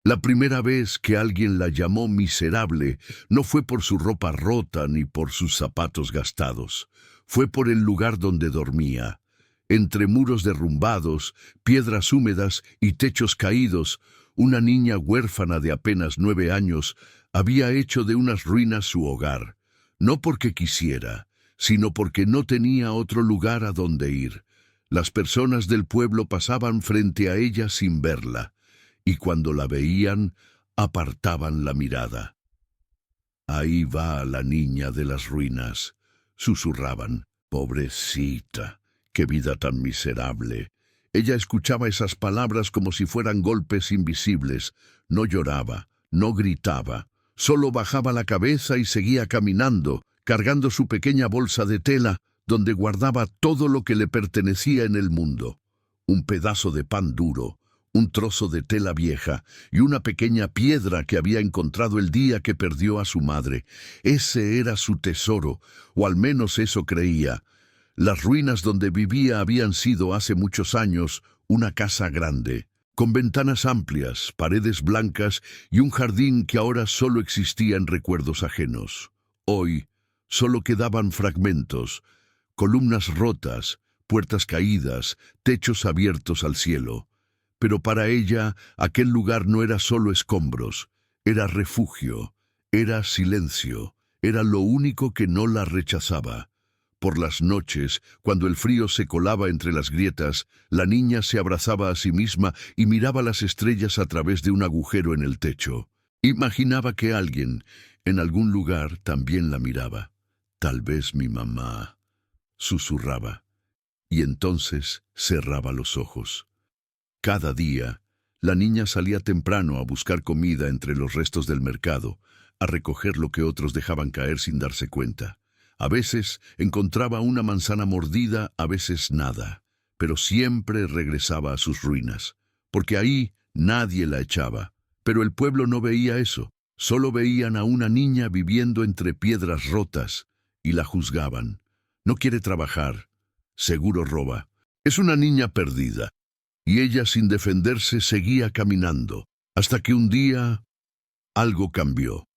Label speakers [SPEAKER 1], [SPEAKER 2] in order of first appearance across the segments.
[SPEAKER 1] La primera vez que alguien la llamó miserable no fue por su ropa rota ni por sus zapatos gastados. Fue por el lugar donde dormía. Entre muros derrumbados, piedras húmedas y techos caídos, una niña huérfana de apenas 9 años había hecho de unas ruinas su hogar. No porque quisiera, sino porque no tenía otro lugar a donde ir. Las personas del pueblo pasaban frente a ella sin verla, y cuando la veían, apartaban la mirada. «Ahí va la niña de las ruinas», susurraban. «Pobrecita, qué vida tan miserable». Ella escuchaba esas palabras como si fueran golpes invisibles. No lloraba, no gritaba, solo bajaba la cabeza y seguía caminando, cargando su pequeña bolsa de tela, donde guardaba todo lo que le pertenecía en el mundo. Un pedazo de pan duro, un trozo de tela vieja y una pequeña piedra que había encontrado el día que perdió a su madre. Ese era su tesoro, o al menos eso creía. Las ruinas donde vivía habían sido hace muchos años una casa grande, con ventanas amplias, paredes blancas y un jardín que ahora solo existía en recuerdos ajenos. Hoy solo quedaban fragmentos, columnas rotas, puertas caídas, techos abiertos al cielo. Pero para ella aquel lugar no era solo escombros, era refugio, era silencio, era lo único que no la rechazaba. Por las noches, cuando el frío se colaba entre las grietas, la niña se abrazaba a sí misma y miraba las estrellas a través de un agujero en el techo. Imaginaba que alguien, en algún lugar, también la miraba. «Tal vez mi mamá», susurraba, y entonces cerraba los ojos. Cada día, la niña salía temprano a buscar comida entre los restos del mercado, a recoger lo que otros dejaban caer sin darse cuenta. A veces encontraba una manzana mordida, a veces nada, pero siempre regresaba a sus ruinas, porque ahí nadie la echaba. Pero el pueblo no veía eso, solo veían a una niña viviendo entre piedras rotas, y la juzgaban. «No quiere trabajar, seguro roba. Es una niña perdida». Y ella, sin defenderse, seguía caminando, hasta que un día algo cambió.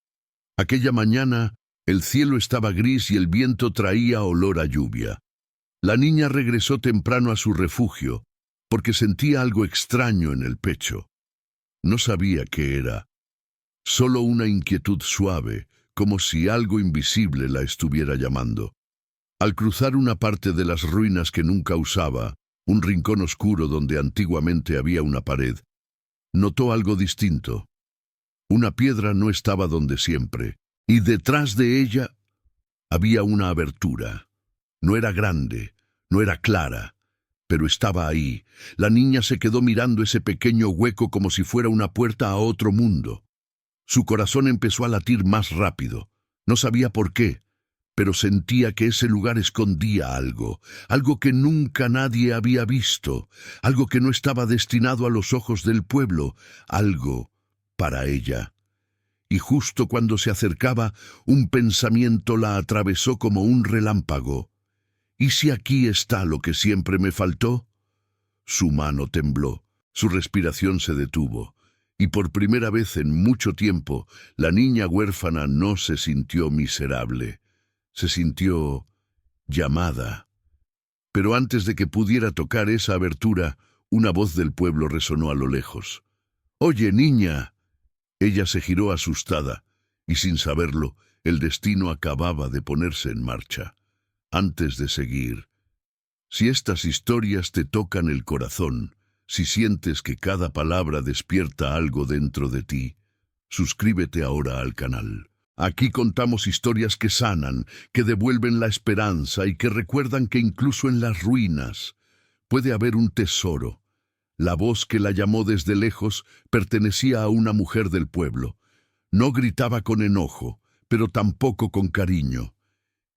[SPEAKER 1] Aquella mañana, el cielo estaba gris y el viento traía olor a lluvia. La niña regresó temprano a su refugio, porque sentía algo extraño en el pecho. No sabía qué era, solo una inquietud suave, como si algo invisible la estuviera llamando. Al cruzar una parte de las ruinas que nunca usaba, un rincón oscuro donde antiguamente había una pared, notó algo distinto. Una piedra no estaba donde siempre, y detrás de ella había una abertura. No era grande, no era clara, pero estaba ahí. La niña se quedó mirando ese pequeño hueco como si fuera una puerta a otro mundo. Su corazón empezó a latir más rápido. No sabía por qué, pero sentía que ese lugar escondía algo, algo que nunca nadie había visto, algo que no estaba destinado a los ojos del pueblo, algo para ella. Y justo cuando se acercaba, un pensamiento la atravesó como un relámpago. «¿Y si aquí está lo que siempre me faltó?». Su mano tembló, su respiración se detuvo, y por primera vez en mucho tiempo, la niña huérfana no se sintió miserable. Se sintió llamada. Pero antes de que pudiera tocar esa abertura, una voz del pueblo resonó a lo lejos. «Oye, niña». Ella se giró asustada, y sin saberlo, el destino acababa de ponerse en marcha. Antes de seguir, si estas historias te tocan el corazón, si sientes que cada palabra despierta algo dentro de ti, suscríbete ahora al canal. Aquí contamos historias que sanan, que devuelven la esperanza y que recuerdan que incluso en las ruinas puede haber un tesoro. La voz que la llamó desde lejos pertenecía a una mujer del pueblo. No gritaba con enojo, pero tampoco con cariño.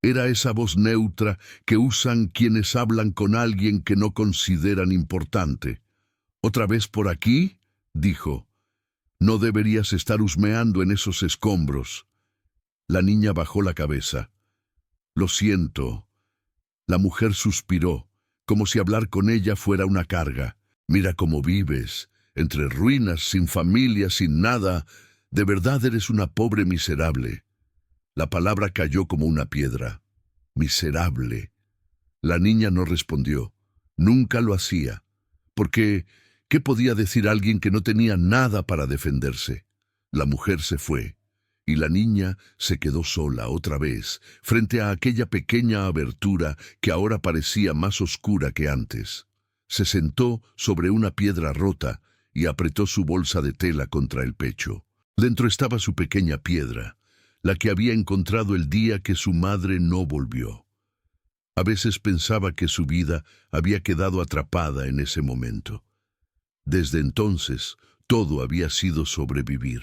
[SPEAKER 1] Era esa voz neutra que usan quienes hablan con alguien que no consideran importante. «¿Otra vez por aquí?», dijo. «No deberías estar husmeando en esos escombros». La niña bajó la cabeza. «Lo siento». La mujer suspiró, como si hablar con ella fuera una carga. «Mira cómo vives. entre ruinas, sin familia, sin nada. De verdad eres una pobre miserable. La palabra cayó como una piedra. Miserable. La niña no respondió. Nunca lo hacía. Porque, ¿qué podía decir alguien que no tenía nada para defenderse? La mujer se fue, y la niña se quedó sola otra vez, frente a aquella pequeña abertura que ahora parecía más oscura que antes. Se sentó sobre una piedra rota y apretó su bolsa de tela contra el pecho. Dentro estaba su pequeña piedra, la que había encontrado el día que su madre no volvió. A veces pensaba que su vida había quedado atrapada en ese momento. Desde entonces, todo había sido sobrevivir.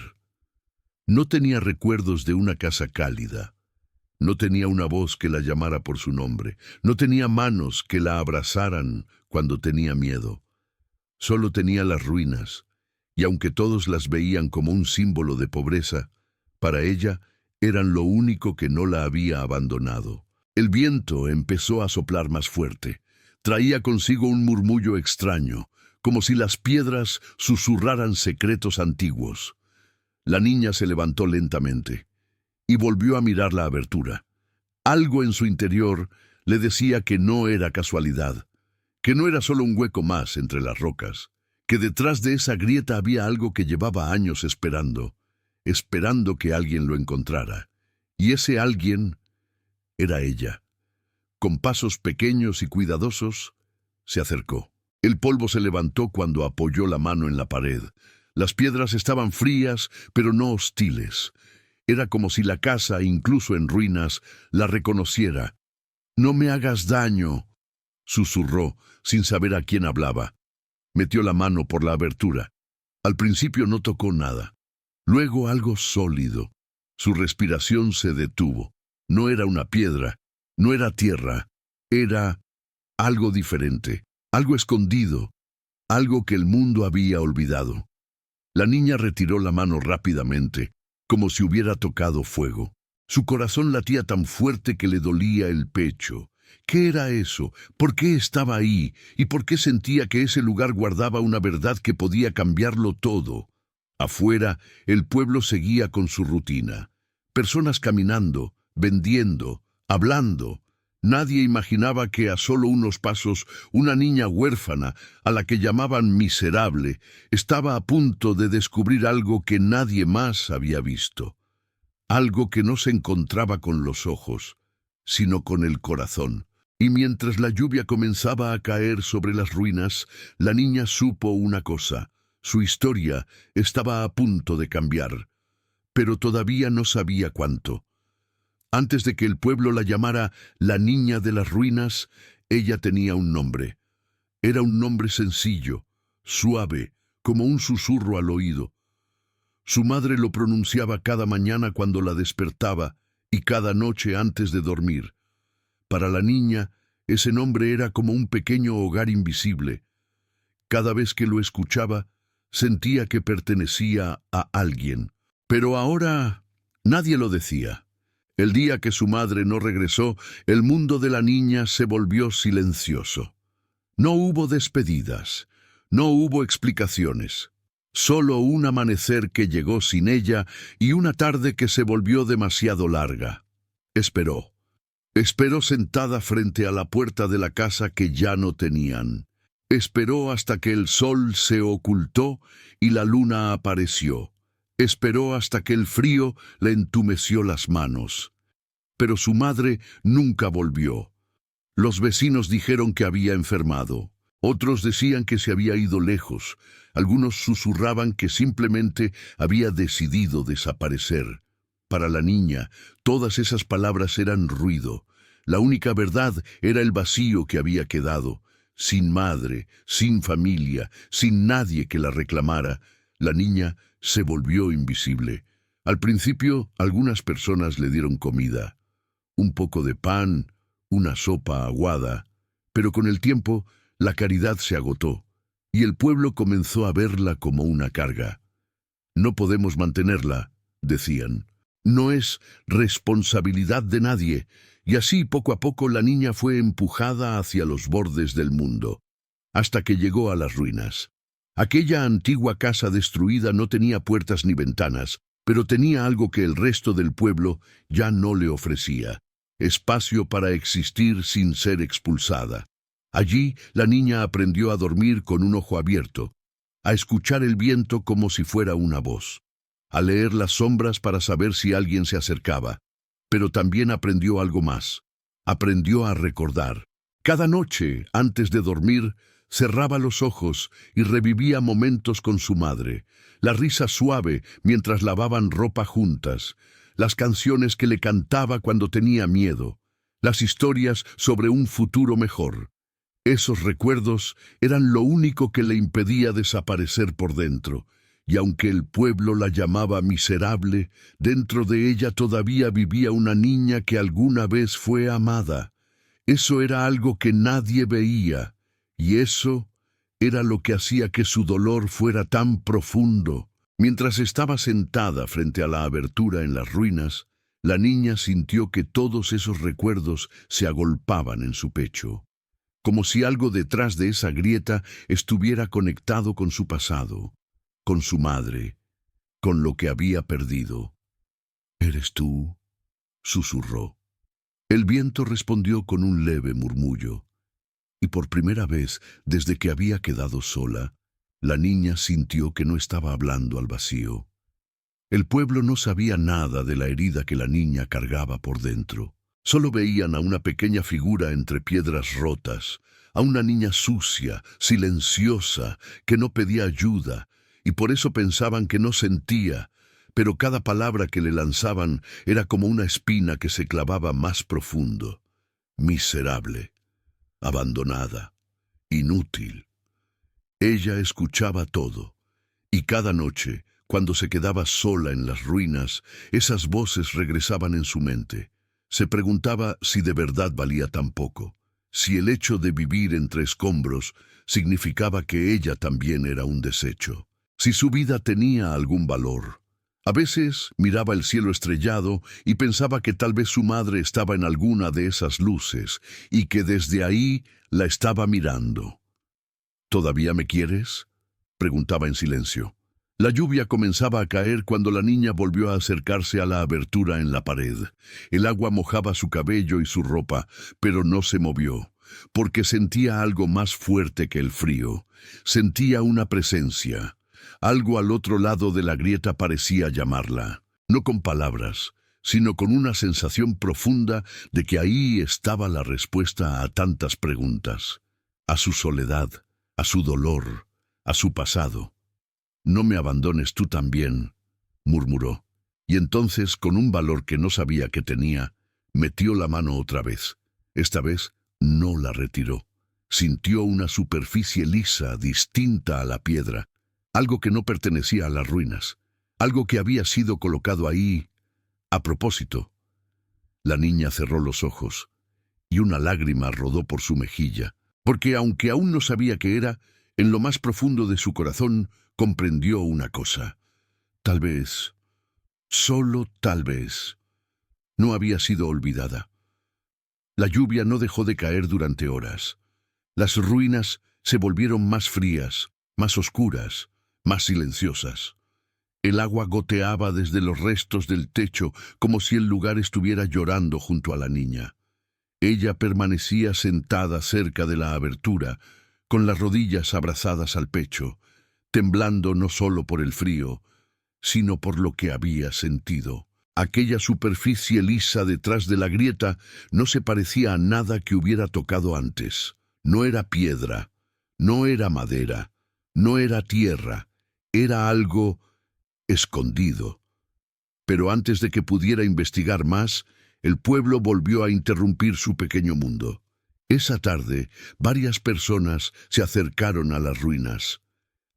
[SPEAKER 1] No tenía recuerdos de una casa cálida. No tenía una voz que la llamara por su nombre. No tenía manos que la abrazaran cuando tenía miedo. Solo tenía las ruinas, y aunque todos las veían como un símbolo de pobreza, para ella eran lo único que no la había abandonado. El viento empezó a soplar más fuerte. Traía consigo un murmullo extraño, como si las piedras susurraran secretos antiguos. La niña se levantó lentamente y volvió a mirar la abertura. Algo en su interior le decía que no era casualidad, que no era solo un hueco más entre las rocas, que detrás de esa grieta había algo que llevaba años esperando que alguien lo encontrara. Y ese alguien era ella. Con pasos pequeños y cuidadosos, se acercó. El polvo se levantó cuando apoyó la mano en la pared. Las piedras estaban frías, pero no hostiles. Era como si la casa, incluso en ruinas, la reconociera. «No me hagas daño», susurró, sin saber a quién hablaba. Metió la mano por la abertura. Al principio no tocó nada. Luego algo sólido. Su respiración se detuvo. No era una piedra, no era tierra, era algo diferente, algo escondido, algo que el mundo había olvidado. La niña retiró la mano rápidamente, como si hubiera tocado fuego. Su corazón latía tan fuerte que le dolía el pecho. ¿Qué era eso? ¿Por qué estaba ahí? ¿Y por qué sentía que ese lugar guardaba una verdad que podía cambiarlo todo? Afuera, el pueblo seguía con su rutina. Personas caminando, vendiendo, hablando. Nadie imaginaba que a solo unos pasos una niña huérfana, a la que llamaban miserable, estaba a punto de descubrir algo que nadie más había visto. Algo que no se encontraba con los ojos, sino con el corazón. Y mientras la lluvia comenzaba a caer sobre las ruinas, la niña supo una cosa. Su historia estaba a punto de cambiar, pero todavía no sabía cuánto. Antes de que el pueblo la llamara la niña de las ruinas, ella tenía un nombre. Era un nombre sencillo, suave, como un susurro al oído. Su madre lo pronunciaba cada mañana cuando la despertaba y cada noche antes de dormir. Para la niña, ese nombre era como un pequeño hogar invisible. Cada vez que lo escuchaba, sentía que pertenecía a alguien. Pero ahora nadie lo decía. El día que su madre no regresó, el mundo de la niña se volvió silencioso. No hubo despedidas, no hubo explicaciones. Solo un amanecer que llegó sin ella y una tarde que se volvió demasiado larga. Esperó. Esperó sentada frente a la puerta de la casa que ya no tenían. Esperó hasta que el sol se ocultó y la luna apareció. Esperó hasta que el frío le entumeció las manos. Pero su madre nunca volvió. Los vecinos dijeron que había enfermado. Otros decían que se había ido lejos. Algunos susurraban que simplemente había decidido desaparecer. Para la niña, todas esas palabras eran ruido. La única verdad era el vacío que había quedado. Sin madre, sin familia, sin nadie que la reclamara, la niña se volvió invisible. Al principio, algunas personas le dieron comida. Un poco de pan, una sopa aguada. Pero con el tiempo, la caridad se agotó, y el pueblo comenzó a verla como una carga. No podemos mantenerla, decían. No es responsabilidad de nadie, y así poco a poco la niña fue empujada hacia los bordes del mundo, hasta que llegó a las ruinas. Aquella antigua casa destruida no tenía puertas ni ventanas, pero tenía algo que el resto del pueblo ya no le ofrecía: espacio para existir sin ser expulsada. Allí la niña aprendió a dormir con un ojo abierto, a escuchar el viento como si fuera una voz, a leer las sombras para saber si alguien se acercaba. Pero también aprendió algo más. Aprendió a recordar. Cada noche, antes de dormir, cerraba los ojos y revivía momentos con su madre, la risa suave mientras lavaban ropa juntas, las canciones que le cantaba cuando tenía miedo, las historias sobre un futuro mejor. Esos recuerdos eran lo único que le impedía desaparecer por dentro, y aunque el pueblo la llamaba miserable, dentro de ella todavía vivía una niña que alguna vez fue amada. Eso era algo que nadie veía, y eso era lo que hacía que su dolor fuera tan profundo. Mientras estaba sentada frente a la abertura en las ruinas, la niña sintió que todos esos recuerdos se agolpaban en su pecho, como si algo detrás de esa grieta estuviera conectado con su pasado, con su madre, con lo que había perdido. «¿Eres tú?», susurró. El viento respondió con un leve murmullo, y por primera vez desde que había quedado sola, la niña sintió que no estaba hablando al vacío. El pueblo no sabía nada de la herida que la niña cargaba por dentro. Solo veían a una pequeña figura entre piedras rotas, a una niña sucia, silenciosa, que no pedía ayuda, y por eso pensaban que no sentía, pero cada palabra que le lanzaban era como una espina que se clavaba más profundo. Miserable, abandonada, inútil. Ella escuchaba todo, y cada noche, cuando se quedaba sola en las ruinas, esas voces regresaban en su mente. Se preguntaba si de verdad valía tan poco, si el hecho de vivir entre escombros significaba que ella también era un desecho, si su vida tenía algún valor. A veces miraba el cielo estrellado y pensaba que tal vez su madre estaba en alguna de esas luces y que desde ahí la estaba mirando. «¿Todavía me quieres?», preguntaba en silencio. La lluvia comenzaba a caer cuando la niña volvió a acercarse a la abertura en la pared. El agua mojaba su cabello y su ropa, pero no se movió, porque sentía algo más fuerte que el frío. Sentía una presencia. Algo al otro lado de la grieta parecía llamarla, no con palabras, sino con una sensación profunda de que ahí estaba la respuesta a tantas preguntas, a su soledad, a su dolor, a su pasado. «No me abandones tú también», murmuró, y entonces, con un valor que no sabía que tenía, metió la mano otra vez. Esta vez no la retiró. Sintió una superficie lisa, distinta a la piedra, algo que no pertenecía a las ruinas, algo que había sido colocado ahí a propósito. La niña cerró los ojos, y una lágrima rodó por su mejilla, porque aunque aún no sabía qué era, en lo más profundo de su corazón comprendió una cosa. Tal vez, solo tal vez, no había sido olvidada. La lluvia no dejó de caer durante horas. Las ruinas se volvieron más frías, más oscuras, más silenciosas. El agua goteaba desde los restos del techo como si el lugar estuviera llorando junto a la niña. Ella permanecía sentada cerca de la abertura, con las rodillas abrazadas al pecho, temblando no solo por el frío, sino por lo que había sentido. Aquella superficie lisa detrás de la grieta no se parecía a nada que hubiera tocado antes. No era piedra, no era madera, no era tierra, era algo escondido. Pero antes de que pudiera investigar más, el pueblo volvió a interrumpir su pequeño mundo. Esa tarde, varias personas se acercaron a las ruinas.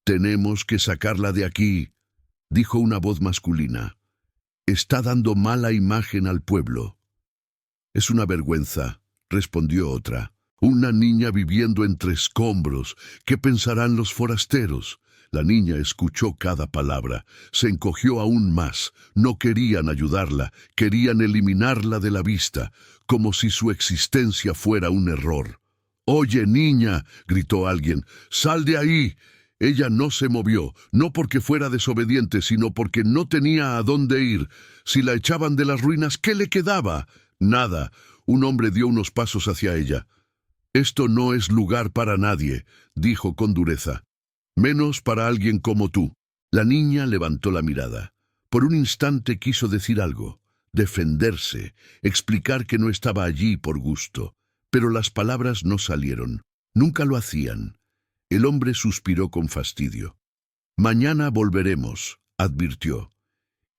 [SPEAKER 1] «Tenemos que sacarla de aquí», dijo una voz masculina. «Está dando mala imagen al pueblo». «Es una vergüenza», respondió otra. «Una niña viviendo entre escombros. ¿Qué pensarán los forasteros?». La niña escuchó cada palabra, se encogió aún más. No querían ayudarla, querían eliminarla de la vista, como si su existencia fuera un error. «Oye, niña», gritó alguien, «sal de ahí». Ella no se movió, no porque fuera desobediente, sino porque no tenía a dónde ir. Si la echaban de las ruinas, ¿qué le quedaba? Nada. Un hombre dio unos pasos hacia ella. «Esto no es lugar para nadie», dijo con dureza. «Menos para alguien como tú». La niña levantó la mirada. Por un instante quiso decir algo, defenderse, explicar que no estaba allí por gusto. Pero las palabras no salieron. Nunca lo hacían. El hombre suspiró con fastidio. «Mañana volveremos», advirtió.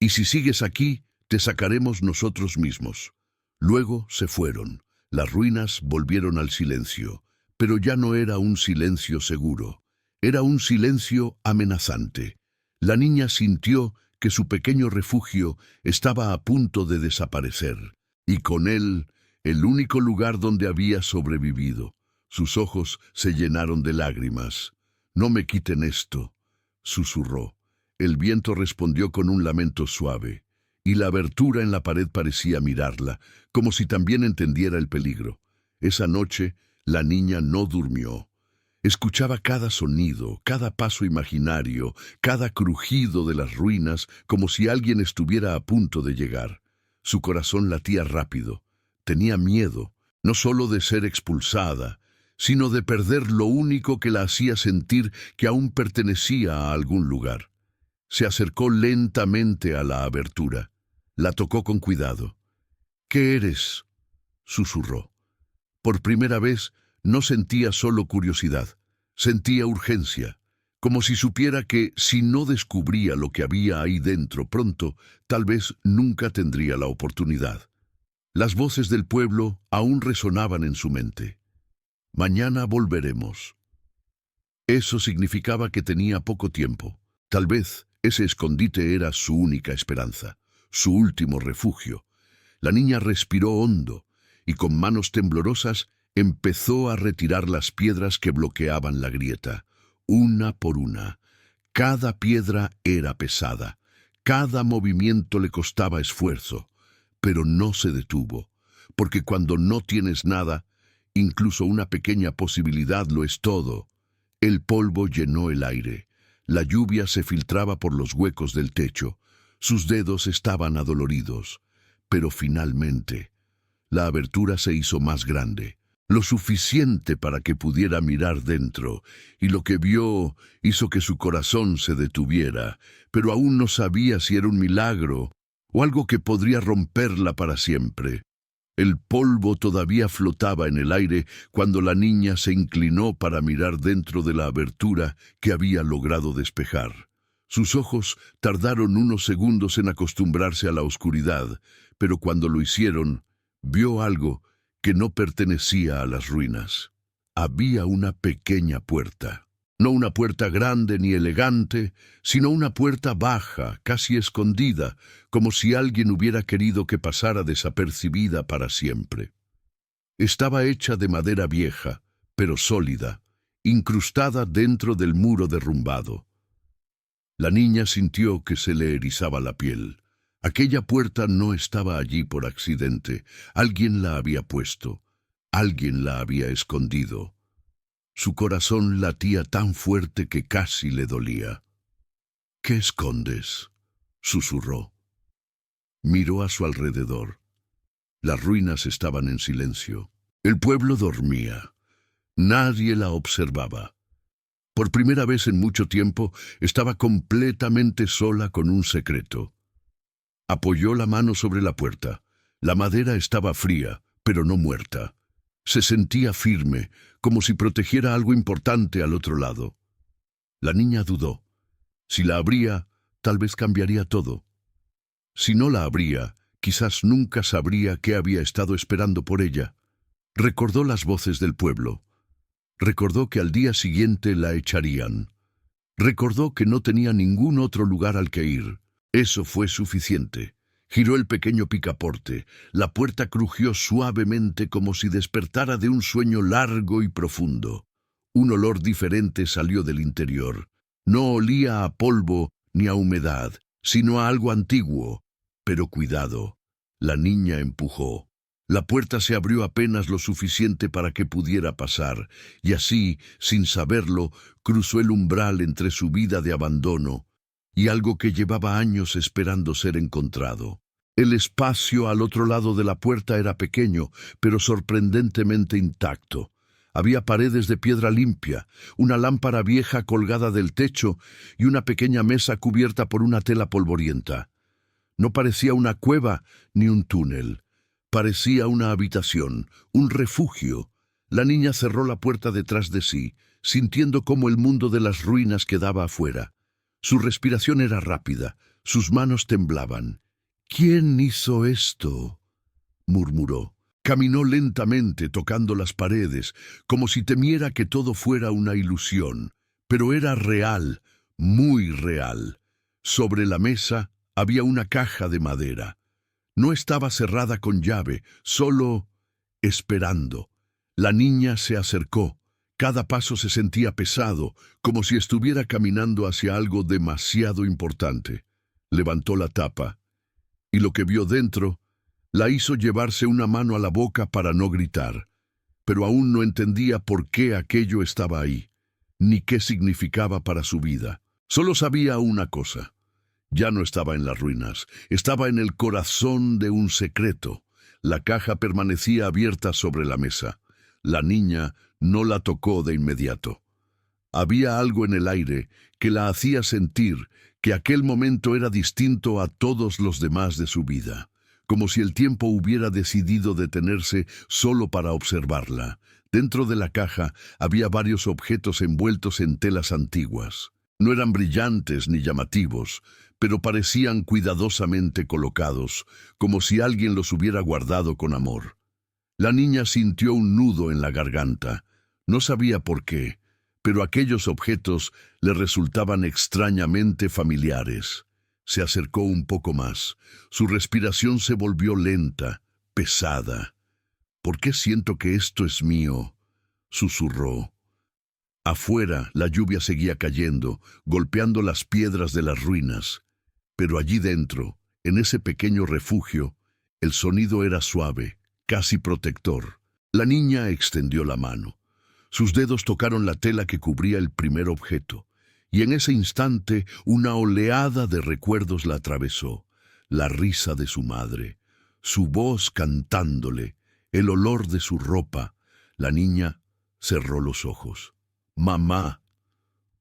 [SPEAKER 1] «Y si sigues aquí, te sacaremos nosotros mismos». Luego se fueron. Las ruinas volvieron al silencio, pero ya no era un silencio seguro. Era un silencio amenazante. La niña sintió que su pequeño refugio estaba a punto de desaparecer, y con él el único lugar donde había sobrevivido. Sus ojos se llenaron de lágrimas. «No me quiten esto», susurró. El viento respondió con un lamento suave, y la abertura en la pared parecía mirarla, como si también entendiera el peligro. Esa noche la niña no durmió. Escuchaba cada sonido, cada paso imaginario, cada crujido de las ruinas, como si alguien estuviera a punto de llegar. Su corazón latía rápido. Tenía miedo, no solo de ser expulsada, sino de perder lo único que la hacía sentir que aún pertenecía a algún lugar. Se acercó lentamente a la abertura. La tocó con cuidado. «¿Qué eres?», susurró. Por primera vez no sentía solo curiosidad, sentía urgencia, como si supiera que si no descubría lo que había ahí dentro pronto, tal vez nunca tendría la oportunidad. Las voces del pueblo aún resonaban en su mente. «Mañana volveremos». Eso significaba que tenía poco tiempo. Tal vez ese escondite era su única esperanza, su último refugio. La niña respiró hondo y con manos temblorosas empezó a retirar las piedras que bloqueaban la grieta, una por una. Cada piedra era pesada, cada movimiento le costaba esfuerzo, pero no se detuvo, porque cuando no tienes nada, incluso una pequeña posibilidad lo es todo. El polvo llenó el aire, la lluvia se filtraba por los huecos del techo, sus dedos estaban adoloridos, pero finalmente la abertura se hizo más grande, lo suficiente para que pudiera mirar dentro, y lo que vio hizo que su corazón se detuviera, pero aún no sabía si era un milagro o algo que podría romperla para siempre. El polvo todavía flotaba en el aire cuando la niña se inclinó para mirar dentro de la abertura que había logrado despejar. Sus ojos tardaron unos segundos en acostumbrarse a la oscuridad, pero cuando lo hicieron, vio algo que no pertenecía a las ruinas. Había una pequeña puerta. No una puerta grande ni elegante, sino una puerta baja, casi escondida, como si alguien hubiera querido que pasara desapercibida para siempre. Estaba hecha de madera vieja, pero sólida, incrustada dentro del muro derrumbado. La niña sintió que se le erizaba la piel. Aquella puerta no estaba allí por accidente. Alguien la había puesto. Alguien la había escondido. Su corazón latía tan fuerte que casi le dolía. «¿Qué escondes?», susurró. Miró a su alrededor. Las ruinas estaban en silencio. El pueblo dormía. Nadie la observaba. Por primera vez en mucho tiempo estaba completamente sola con un secreto. Apoyó la mano sobre la puerta. La madera estaba fría, pero no muerta. Se sentía firme, como si protegiera algo importante al otro lado. La niña dudó. Si la abría, tal vez cambiaría todo. Si no la abría, quizás nunca sabría qué había estado esperando por ella. Recordó las voces del pueblo. Recordó que al día siguiente la echarían. Recordó que no tenía ningún otro lugar al que ir. Eso fue suficiente. Giró el pequeño picaporte. La puerta crujió suavemente como si despertara de un sueño largo y profundo. Un olor diferente salió del interior. No olía a polvo ni a humedad, sino a algo antiguo. Pero cuidado, la niña empujó. La puerta se abrió apenas lo suficiente para que pudiera pasar, y así, sin saberlo, cruzó el umbral entre su vida de abandono y algo que llevaba años esperando ser encontrado. El espacio al otro lado de la puerta era pequeño, pero sorprendentemente intacto. Había paredes de piedra limpia, una lámpara vieja colgada del techo y una pequeña mesa cubierta por una tela polvorienta. No parecía una cueva ni un túnel. Parecía una habitación, un refugio. La niña cerró la puerta detrás de sí, sintiendo cómo el mundo de las ruinas quedaba afuera. Su respiración era rápida, sus manos temblaban. «¿Quién hizo esto?», murmuró. Caminó lentamente, tocando las paredes, como si temiera que todo fuera una ilusión. Pero era real, muy real. Sobre la mesa había una caja de madera. No estaba cerrada con llave, solo esperando. La niña se acercó. Cada paso se sentía pesado, como si estuviera caminando hacia algo demasiado importante. Levantó la tapa, y lo que vio dentro la hizo llevarse una mano a la boca para no gritar. Pero aún no entendía por qué aquello estaba ahí, ni qué significaba para su vida. Solo sabía una cosa. Ya no estaba en las ruinas, estaba en el corazón de un secreto. La caja permanecía abierta sobre la mesa. La niña no la tocó de inmediato. Había algo en el aire que la hacía sentir que aquel momento era distinto a todos los demás de su vida, como si el tiempo hubiera decidido detenerse solo para observarla. Dentro de la caja había varios objetos envueltos en telas antiguas. No eran brillantes ni llamativos, pero parecían cuidadosamente colocados, como si alguien los hubiera guardado con amor. La niña sintió un nudo en la garganta. No sabía por qué, pero aquellos objetos le resultaban extrañamente familiares. Se acercó un poco más. Su respiración se volvió lenta, pesada. «¿Por qué siento que esto es mío?», susurró. Afuera, la lluvia seguía cayendo, golpeando las piedras de las ruinas. Pero allí dentro, en ese pequeño refugio, el sonido era suave, casi protector. La niña extendió la mano. Sus dedos tocaron la tela que cubría el primer objeto, y en ese instante una oleada de recuerdos la atravesó. La risa de su madre, su voz cantándole, el olor de su ropa. La niña cerró los ojos. «Mamá».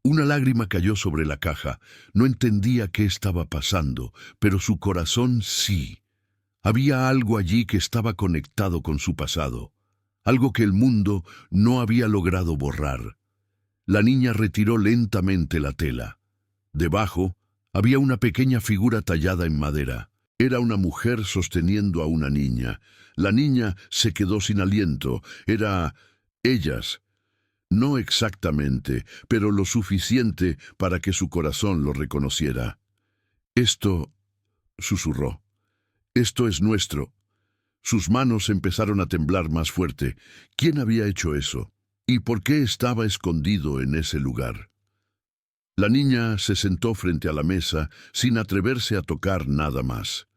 [SPEAKER 1] Una lágrima cayó sobre la caja. No entendía qué estaba pasando, pero su corazón sí. Había algo allí que estaba conectado con su pasado, algo que el mundo no había logrado borrar. La niña retiró lentamente la tela. Debajo había una pequeña figura tallada en madera. Era una mujer sosteniendo a una niña. La niña se quedó sin aliento. Era ellas. No exactamente, pero lo suficiente para que su corazón lo reconociera. «Esto», susurró, «esto es nuestro». Sus manos empezaron a temblar más fuerte. ¿Quién había hecho eso? ¿Y por qué estaba escondido en ese lugar? La niña se sentó frente a la mesa sin atreverse a tocar nada más.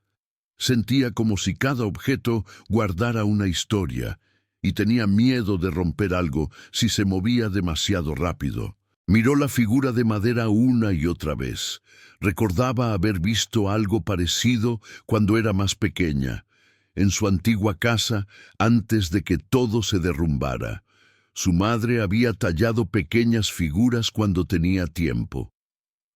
[SPEAKER 1] Sentía como si cada objeto guardara una historia, y tenía miedo de romper algo si se movía demasiado rápido. Miró la figura de madera una y otra vez. Recordaba haber visto algo parecido cuando era más pequeña, en su antigua casa, antes de que todo se derrumbara. Su madre había tallado pequeñas figuras cuando tenía tiempo.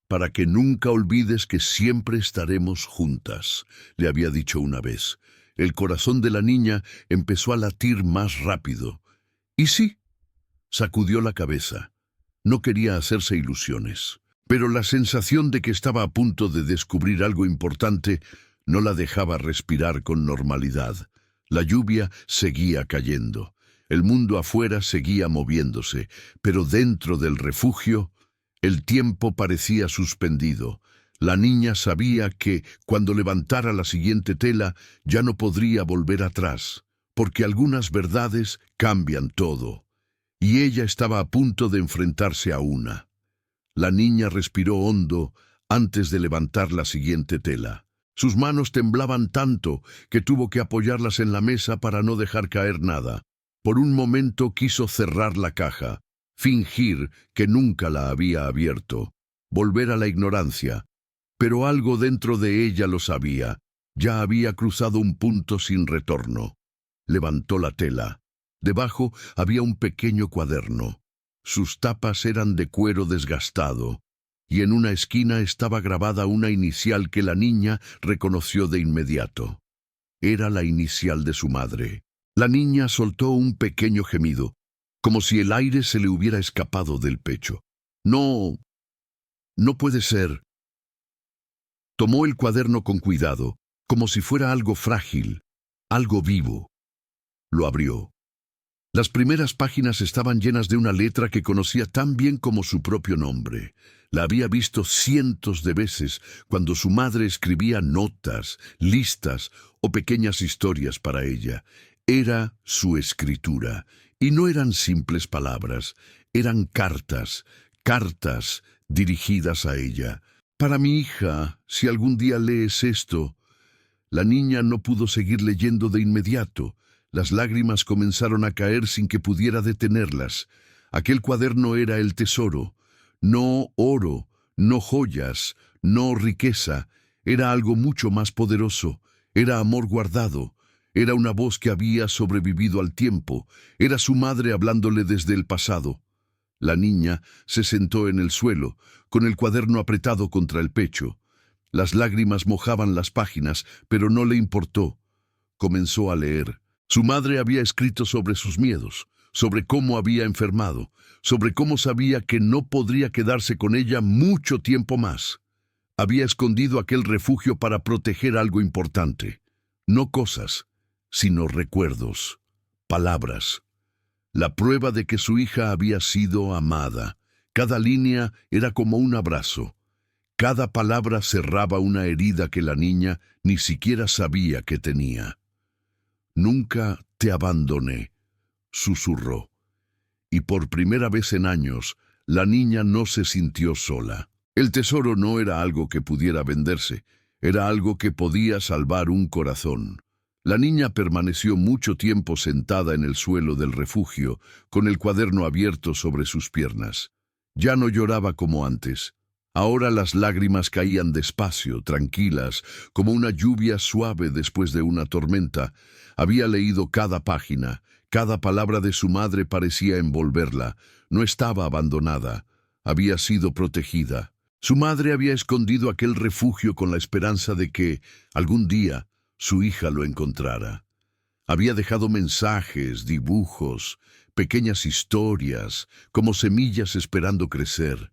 [SPEAKER 1] «Para que nunca olvides que siempre estaremos juntas», le había dicho una vez. El corazón de la niña empezó a latir más rápido. «¿Y sí?», sacudió la cabeza. No quería hacerse ilusiones, pero la sensación de que estaba a punto de descubrir algo importante no la dejaba respirar con normalidad. La lluvia seguía cayendo. El mundo afuera seguía moviéndose, pero dentro del refugio el tiempo parecía suspendido. La niña sabía que, cuando levantara la siguiente tela, ya no podría volver atrás, porque algunas verdades cambian todo, y ella estaba a punto de enfrentarse a una. La niña respiró hondo antes de levantar la siguiente tela. Sus manos temblaban tanto que tuvo que apoyarlas en la mesa para no dejar caer nada. Por un momento quiso cerrar la caja, fingir que nunca la había abierto, volver a la ignorancia. Pero algo dentro de ella lo sabía. Ya había cruzado un punto sin retorno. Levantó la tela. Debajo había un pequeño cuaderno. Sus tapas eran de cuero desgastado, y en una esquina estaba grabada una inicial que la niña reconoció de inmediato. Era la inicial de su madre. La niña soltó un pequeño gemido, como si el aire se le hubiera escapado del pecho. No, no puede ser. Tomó el cuaderno con cuidado, como si fuera algo frágil, algo vivo. Lo abrió. Las primeras páginas estaban llenas de una letra que conocía tan bien como su propio nombre. La había visto cientos de veces cuando su madre escribía notas, listas o pequeñas historias para ella. Era su escritura, y no eran simples palabras, eran cartas, cartas dirigidas a ella. Para mi hija, si algún día lees esto. La niña no pudo seguir leyendo de inmediato. Las lágrimas comenzaron a caer sin que pudiera detenerlas. Aquel cuaderno era el tesoro. No oro, no joyas, no riqueza. Era algo mucho más poderoso. Era amor guardado. Era una voz que había sobrevivido al tiempo. Era su madre hablándole desde el pasado. La niña se sentó en el suelo, con el cuaderno apretado contra el pecho. Las lágrimas mojaban las páginas, pero no le importó. Comenzó a leer. Su madre había escrito sobre sus miedos, sobre cómo había enfermado, sobre cómo sabía que no podría quedarse con ella mucho tiempo más. Había escondido aquel refugio para proteger algo importante. No cosas, sino recuerdos, palabras. La prueba de que su hija había sido amada. Cada línea era como un abrazo. Cada palabra cerraba una herida que la niña ni siquiera sabía que tenía. «Nunca te abandoné», susurró. Y por primera vez en años, la niña no se sintió sola. El tesoro no era algo que pudiera venderse, era algo que podía salvar un corazón. La niña permaneció mucho tiempo sentada en el suelo del refugio, con el cuaderno abierto sobre sus piernas. Ya no lloraba como antes. Ahora las lágrimas caían despacio, tranquilas, como una lluvia suave después de una tormenta. Había leído cada página, cada palabra de su madre parecía envolverla. No estaba abandonada, había sido protegida. Su madre había escondido aquel refugio con la esperanza de que, algún día, su hija lo encontrara. Había dejado mensajes, dibujos, pequeñas historias, como semillas esperando crecer.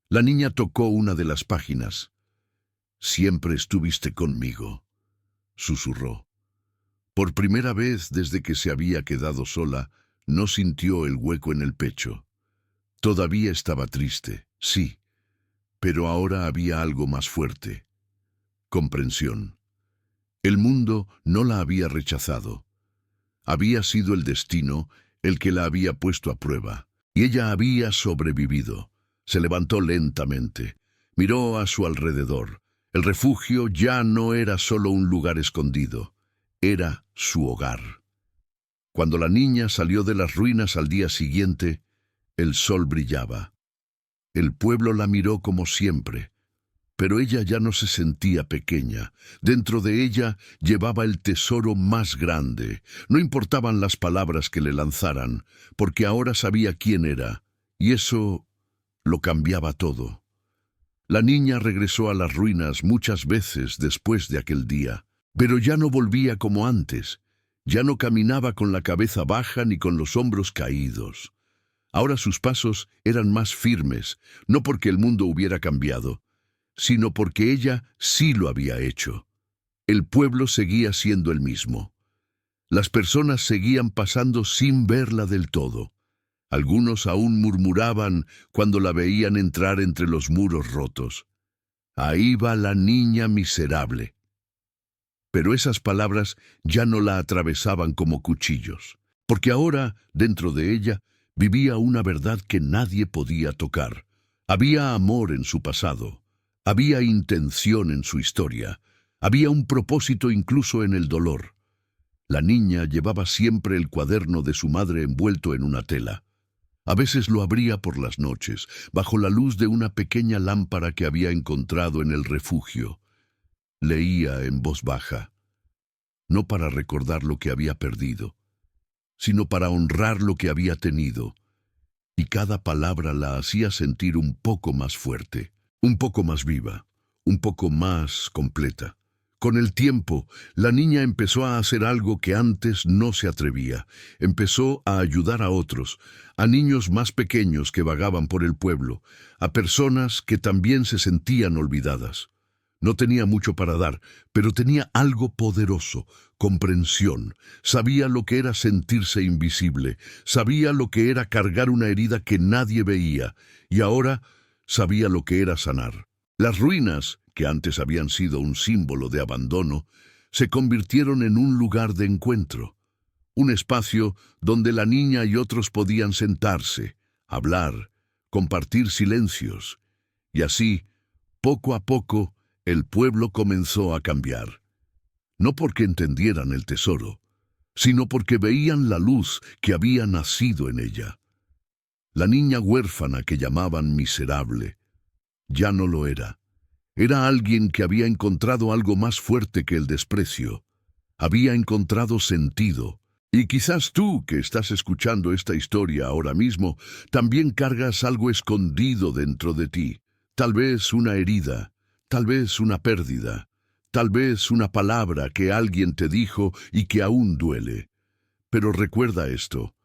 [SPEAKER 1] La niña tocó una de las páginas. «Siempre estuviste conmigo», susurró. Por primera vez desde que se había quedado sola, no sintió el hueco en el pecho. Todavía estaba triste, sí, pero ahora había algo más fuerte. Comprensión. El mundo no la había rechazado. Había sido el destino el que la había puesto a prueba, y ella había sobrevivido. Se levantó lentamente, miró a su alrededor. El refugio ya no era solo un lugar escondido, era su hogar. Cuando la niña salió de las ruinas al día siguiente, el sol brillaba. El pueblo la miró como siempre, pero ella ya no se sentía pequeña. Dentro de ella llevaba el tesoro más grande. No importaban las palabras que le lanzaran, porque ahora sabía quién era, y eso lo cambiaba todo. La niña regresó a las ruinas muchas veces después de aquel día, pero ya no volvía como antes. Ya no caminaba con la cabeza baja ni con los hombros caídos. Ahora sus pasos eran más firmes, no porque el mundo hubiera cambiado, sino porque ella sí lo había hecho. El pueblo seguía siendo el mismo. Las personas seguían pasando sin verla del todo. Algunos aún murmuraban cuando la veían entrar entre los muros rotos. «Ahí va la niña miserable». Pero esas palabras ya no la atravesaban como cuchillos, porque ahora, dentro de ella, vivía una verdad que nadie podía tocar. Había amor en su pasado, había intención en su historia, Había un propósito incluso en el dolor. La niña llevaba siempre el cuaderno de su madre envuelto en una tela. A veces lo abría por las noches, bajo la luz de una pequeña lámpara que había encontrado en el refugio. Leía en voz baja, no para recordar lo que había perdido, sino para honrar lo que había tenido, y cada palabra la hacía sentir un poco más fuerte, un poco más viva, un poco más completa. Con el tiempo, la niña empezó a hacer algo que antes no se atrevía. Empezó a ayudar a otros, a niños más pequeños que vagaban por el pueblo, a personas que también se sentían olvidadas. No tenía mucho para dar, pero tenía algo poderoso, comprensión. Sabía lo que era sentirse invisible, sabía lo que era cargar una herida que nadie veía, y ahora sabía lo que era sanar. Las ruinas, que antes habían sido un símbolo de abandono, se convirtieron en un lugar de encuentro, un espacio donde la niña y otros podían sentarse, hablar, compartir silencios, y así, poco a poco, el pueblo comenzó a cambiar. No porque entendieran el tesoro, sino porque veían la luz que había nacido en ella. La niña huérfana que llamaban miserable, ya no lo era. Era alguien que había encontrado algo más fuerte que el desprecio. Había encontrado sentido. Y quizás tú, que estás escuchando esta historia ahora mismo, también cargas algo escondido dentro de ti. Tal vez una herida, tal vez una pérdida, tal vez una palabra que alguien te dijo y que aún duele. Pero recuerda esto,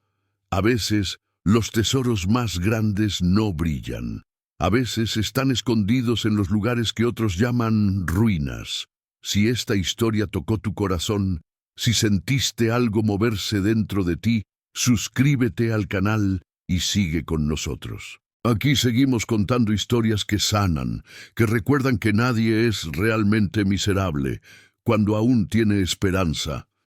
[SPEAKER 1] a veces los tesoros más grandes no brillan. A veces están escondidos en los lugares que otros llaman ruinas. Si esta historia tocó tu corazón, si sentiste algo moverse dentro de ti, suscríbete al canal y sigue con nosotros. Aquí seguimos contando historias que sanan, que recuerdan que nadie es realmente miserable cuando aún tiene esperanza.